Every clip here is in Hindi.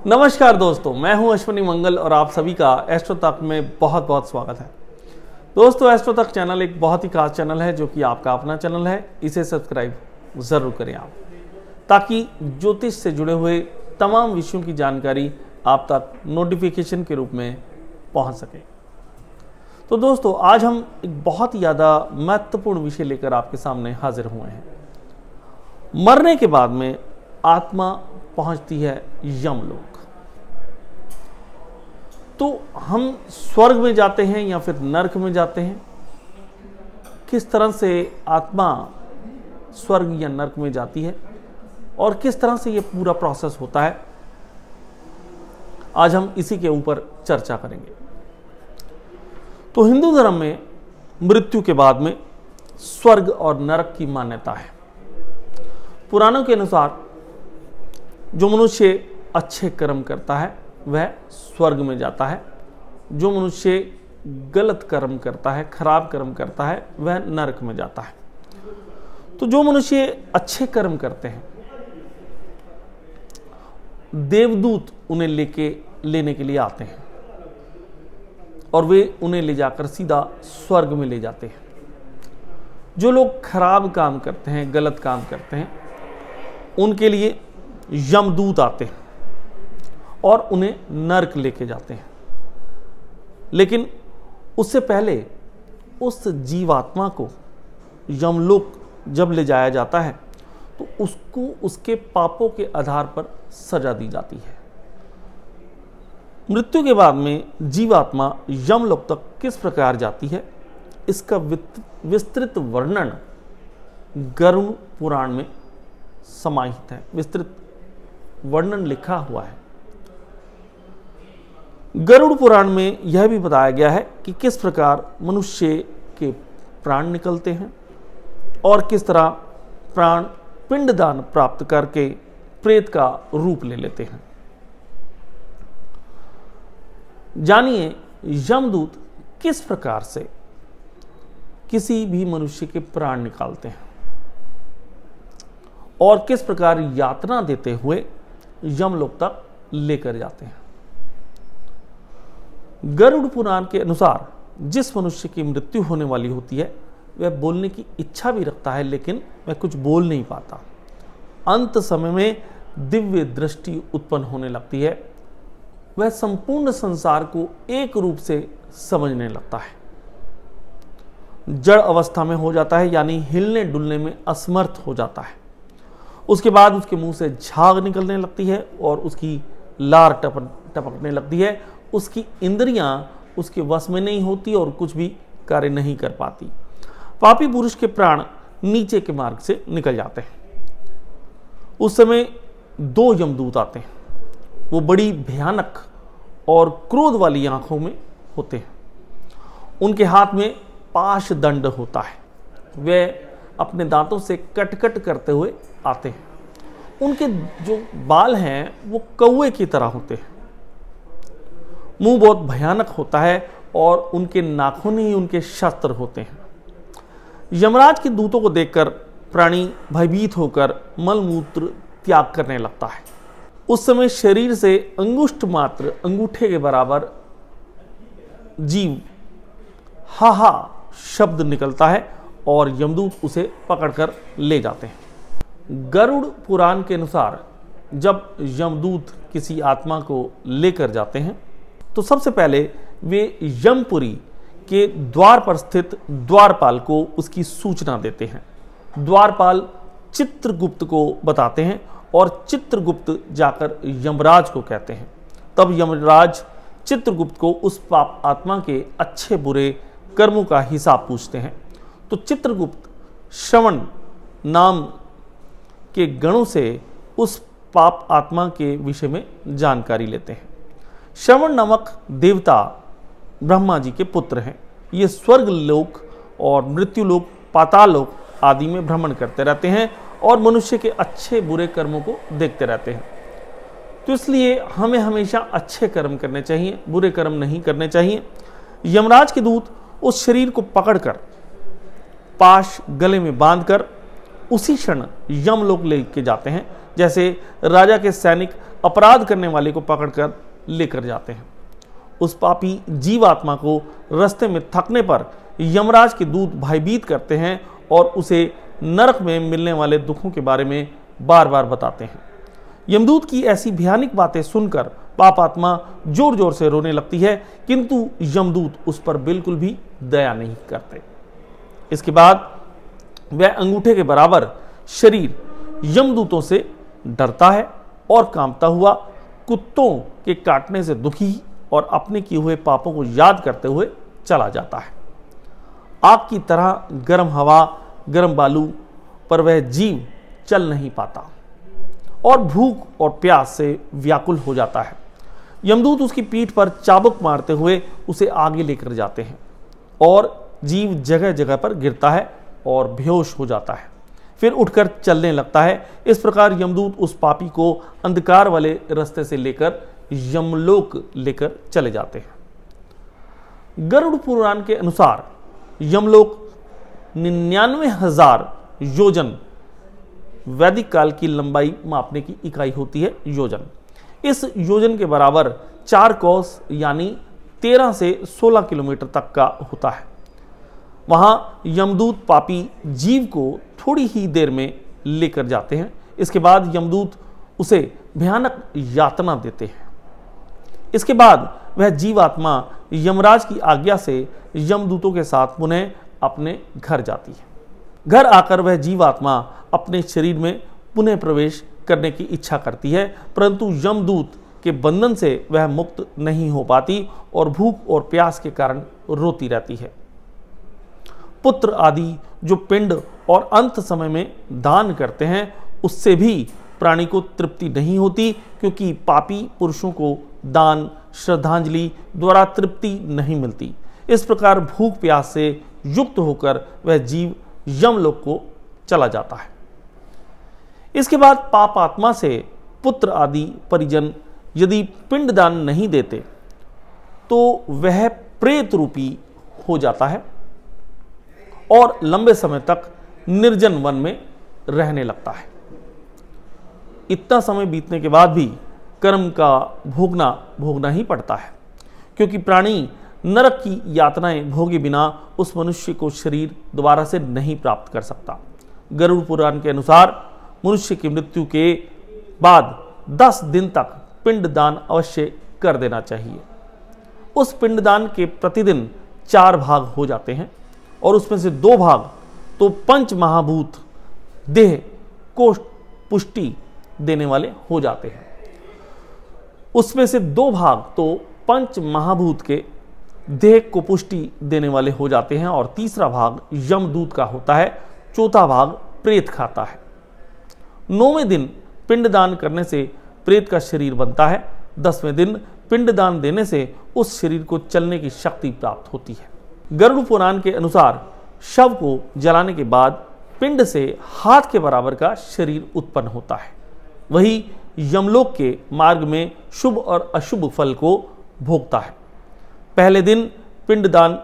नमस्कार दोस्तों, मैं हूं अश्विनी मंगल और आप सभी का एस्ट्रो तक में बहुत बहुत स्वागत है। दोस्तों, एस्ट्रो तक चैनल एक बहुत ही खास चैनल है जो कि आपका अपना चैनल है। इसे सब्सक्राइब ज़रूर करें आप, ताकि ज्योतिष से जुड़े हुए तमाम विषयों की जानकारी आप तक नोटिफिकेशन के रूप में पहुंच सके। तो दोस्तों, आज हम एक बहुत ही ज़्यादा महत्वपूर्ण विषय लेकर आपके सामने हाजिर हुए हैं। मरने के बाद में आत्मा पहुंचती है यमलोक। तो हम स्वर्ग में जाते हैं या फिर नरक में जाते हैं, किस तरह से आत्मा स्वर्ग या नरक में जाती है और किस तरह से ये पूरा प्रोसेस होता है, आज हम इसी के ऊपर चर्चा करेंगे। तो हिंदू धर्म में मृत्यु के बाद में स्वर्ग और नरक की मान्यता है। पुराणों के अनुसार जो मनुष्य अच्छे कर्म करता है वह स्वर्ग में जाता है, जो मनुष्य गलत कर्म करता है, खराब कर्म करता है, वह नरक में जाता है। तो जो मनुष्य अच्छे कर्म करते हैं, देवदूत उन्हें लेने के लिए आते हैं और वे उन्हें ले जाकर सीधा स्वर्ग में ले जाते हैं। जो लोग खराब काम करते हैं, गलत काम करते हैं, उनके लिए यमदूत आते हैं और उन्हें नरक लेके जाते हैं। लेकिन उससे पहले उस जीवात्मा को यमलोक जब ले जाया जाता है तो उसको उसके पापों के आधार पर सजा दी जाती है। मृत्यु के बाद में जीवात्मा यमलोक तक किस प्रकार जाती है, इसका विस्तृत वर्णन गरुड़ पुराण में समाहित है, विस्तृत वर्णन लिखा हुआ है। गरुड़ पुराण में यह भी बताया गया है कि किस प्रकार मनुष्य के प्राण निकलते हैं और किस तरह प्राण पिंडदान प्राप्त करके प्रेत का रूप ले लेते हैं। जानिए यमदूत किस प्रकार से किसी भी मनुष्य के प्राण निकालते हैं और किस प्रकार यातना देते हुए यमलोक तक लेकर जाते हैं। गरुड़ पुराण के अनुसार जिस मनुष्य की मृत्यु होने वाली होती है वह बोलने की इच्छा भी रखता है, लेकिन वह कुछ बोल नहीं पाता। अंत समय में दिव्य दृष्टि उत्पन्न होने लगती है, वह संपूर्ण संसार को एक रूप से समझने लगता है। जड़ अवस्था में हो जाता है, यानी हिलने डुलने में असमर्थ हो जाता है। उसके बाद उसके मुंह से झाग निकलने लगती है और उसकी लार टपकने लगती है। उसकी इंद्रियां उसके वश में नहीं होती और कुछ भी कार्य नहीं कर पाती। पापी पुरुष के प्राण नीचे के मार्ग से निकल जाते हैं। उस समय दो यमदूत आते हैं। वो बड़ी भयानक और क्रोध वाली आंखों में होते हैं। उनके हाथ में पाश दंड होता है। वे अपने दांतों से कट करते हुए आते हैं। उनके जो बाल हैं वो कौवे की तरह होते हैं। मुंह बहुत भयानक होता है और उनके नाखून ही उनके शस्त्र होते हैं। यमराज के दूतों को देखकर प्राणी भयभीत होकर मलमूत्र त्याग करने लगता है। उस समय शरीर से अंगुष्ठ मात्र अंगूठे के बराबर जीव हा हा शब्द निकलता है और यमदूत उसे पकड़कर ले जाते हैं। गरुड़ पुराण के अनुसार जब यमदूत किसी आत्मा को लेकर जाते हैं तो सबसे पहले वे यमपुरी के द्वार पर स्थित द्वारपाल को उसकी सूचना देते हैं। द्वारपाल चित्रगुप्त को बताते हैं और चित्रगुप्त जाकर यमराज को कहते हैं। तब यमराज चित्रगुप्त को उस पाप आत्मा के अच्छे बुरे कर्मों का हिसाब पूछते हैं। तो चित्रगुप्त श्रवण नाम के गणों से उस पाप आत्मा के विषय में जानकारी लेते हैं। श्रवण नामक देवता ब्रह्मा जी के पुत्र हैं। ये स्वर्ग लोक और मृत्यु लोक, पाताल लोक आदि में भ्रमण करते रहते हैं और मनुष्य के अच्छे बुरे कर्मों को देखते रहते हैं। तो इसलिए हमें हमेशा अच्छे कर्म करने चाहिए, बुरे कर्म नहीं करने चाहिए। यमराज के दूत उस शरीर को पकड़कर पाश गले में बांधकर उसी क्षण यमलोक लेके जाते हैं, जैसे राजा के सैनिक अपराध करने वाले को पकड़कर लेकर जाते हैं। उस पापी जीवात्मा को रास्ते में थकने पर यमराज के दूत भयभीत करते हैं और उसे नरक में मिलने वाले दुखों के बारे में बार बार बताते हैं। यमदूत की ऐसी भयानक बातें सुनकर पापात्मा जोर जोर से रोने लगती है, किंतु यमदूत उस पर बिल्कुल भी दया नहीं करते। इसके बाद वह अंगूठे के बराबर शरीर यमदूतों से डरता है और कांपता हुआ कुत्तों के काटने से दुखी और अपने किए हुए पापों को याद करते हुए चला जाता है। आग की तरह गर्म हवा, गर्म बालू पर वह जीव चल नहीं पाता और भूख और प्यास से व्याकुल हो जाता है। यमदूत उसकी पीठ पर चाबुक मारते हुए उसे आगे लेकर जाते हैं और जीव जगह जगह पर गिरता है और बेहोश हो जाता है, फिर उठकर चलने लगता है। इस प्रकार यमदूत उस पापी को अंधकार वाले रास्ते से लेकर यमलोक लेकर चले जाते हैं। गरुड़ पुराण के अनुसार यमलोक 99,000 योजन वैदिक काल की लंबाई मापने की इकाई होती है, योजन। इस योजन के बराबर 4 कोस यानी 13 से 16 किलोमीटर तक का होता है। वहां यमदूत पापी जीव को थोड़ी ही देर में लेकर जाते हैं। इसके बाद यमदूत उसे भयानक यातना देते हैं। इसके बाद वह जीवात्मा यमराज की आज्ञा से यमदूतों के साथ पुनः अपने घर जाती है। घर आकर वह जीवात्मा अपने शरीर में पुनः प्रवेश करने की इच्छा करती है, परंतु यमदूत के बंधन से वह मुक्त नहीं हो पाती और भूख और प्यास के कारण रोती रहती है। पुत्र आदि जो पिंड और अंत समय में दान करते हैं, उससे भी प्राणी को तृप्ति नहीं होती, क्योंकि पापी पुरुषों को दान श्रद्धांजलि द्वारा तृप्ति नहीं मिलती। इस प्रकार भूख प्यास से युक्त होकर वह जीव यमलोक को चला जाता है। इसके बाद पापात्मा से पुत्र आदि परिजन यदि पिंडदान नहीं देते तो वह प्रेत रूपी हो जाता है और लंबे समय तक निर्जन वन में रहने लगता है। इतना समय बीतने के बाद भी कर्म का भोगना ही पड़ता है, क्योंकि प्राणी नरक की यातनाएं भोगे बिना उस मनुष्य को शरीर दोबारा से नहीं प्राप्त कर सकता। गरुड़ पुराण के अनुसार मनुष्य की मृत्यु के बाद 10 दिन तक पिंडदान अवश्य कर देना चाहिए। उस पिंडदान के प्रतिदिन 4 भाग हो जाते हैं और उसमें से 2 भाग तो पंच महाभूत देह को पुष्टि देने वाले हो जाते हैं। उसमें से 2 भाग तो पंच महाभूत के देह को पुष्टि देने वाले हो जाते हैं और तीसरा भाग यमदूत का होता है, चौथा भाग प्रेत खाता है। 9वें दिन पिंडदान करने से प्रेत का शरीर बनता है। 10वें दिन पिंडदान देने से उस शरीर को चलने की शक्ति प्राप्त होती है। गरुड़ पुराण के अनुसार शव को जलाने के बाद पिंड से हाथ के बराबर का शरीर उत्पन्न होता है। वही यमलोक के मार्ग में शुभ और अशुभ फल को भोगता है। पहले दिन पिंडदान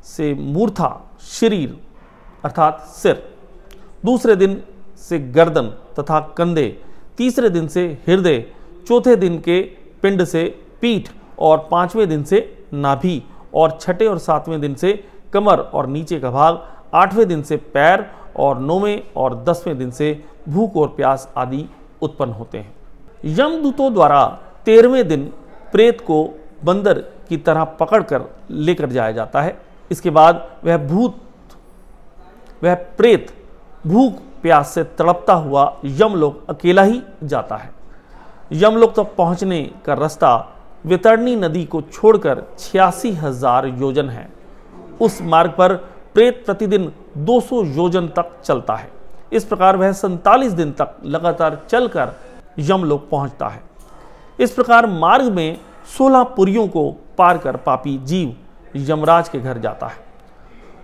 से मूर्धा शरीर अर्थात सिर, दूसरे दिन से गर्दन तथा कंधे, तीसरे दिन से हृदय, चौथे दिन के पिंड से पीठ और 5वें दिन से नाभि और 6ठे और 7वें दिन से कमर और नीचे का भाग, 8वें दिन से पैर और 9वें और 10वें दिन से भूख और प्यास आदि उत्पन्न होते हैं। यमदूतों द्वारा 13वें दिन प्रेत को बंदर की तरह पकड़कर लेकर जाया जाता है। इसके बाद वह प्रेत भूख प्यास से तड़पता हुआ यमलोक अकेला ही जाता है। यमलोक तक पहुंचने का रास्ता वितरणी नदी को छोड़कर 86,000 योजन है। उस मार्ग पर प्रेत प्रतिदिन 200 योजन तक चलता है। इस प्रकार वह 47 दिन तक लगातार चलकर यमलोक पहुंचता है। इस प्रकार मार्ग में 16 पुरियों को पार कर पापी जीव यमराज के घर जाता है।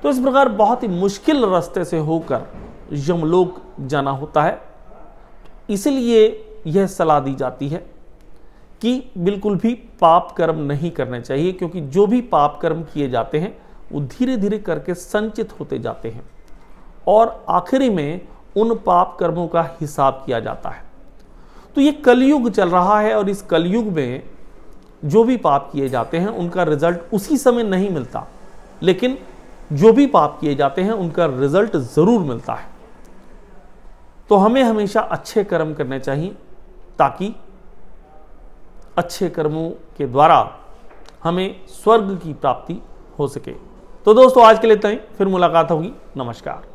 तो इस प्रकार बहुत ही मुश्किल रास्ते से होकर यमलोक जाना होता है। इसलिए यह सलाह दी जाती है कि बिल्कुल भी पाप कर्म नहीं करने चाहिए, क्योंकि जो भी पाप कर्म किए जाते हैं वो धीरे धीरे करके संचित होते जाते हैं और आखिरी में उन पाप कर्मों का हिसाब किया जाता है। तो ये कलयुग चल रहा है और इस कलयुग में जो भी पाप किए जाते हैं उनका रिजल्ट उसी समय नहीं मिलता, लेकिन जो भी पाप किए जाते हैं उनका रिजल्ट जरूर मिलता है। तो हमें हमेशा अच्छे कर्म करने चाहिए ताकि अच्छे कर्मों के द्वारा हमें स्वर्ग की प्राप्ति हो सके। तो दोस्तों आज के लिए इतना ही, फिर मुलाकात होगी। नमस्कार।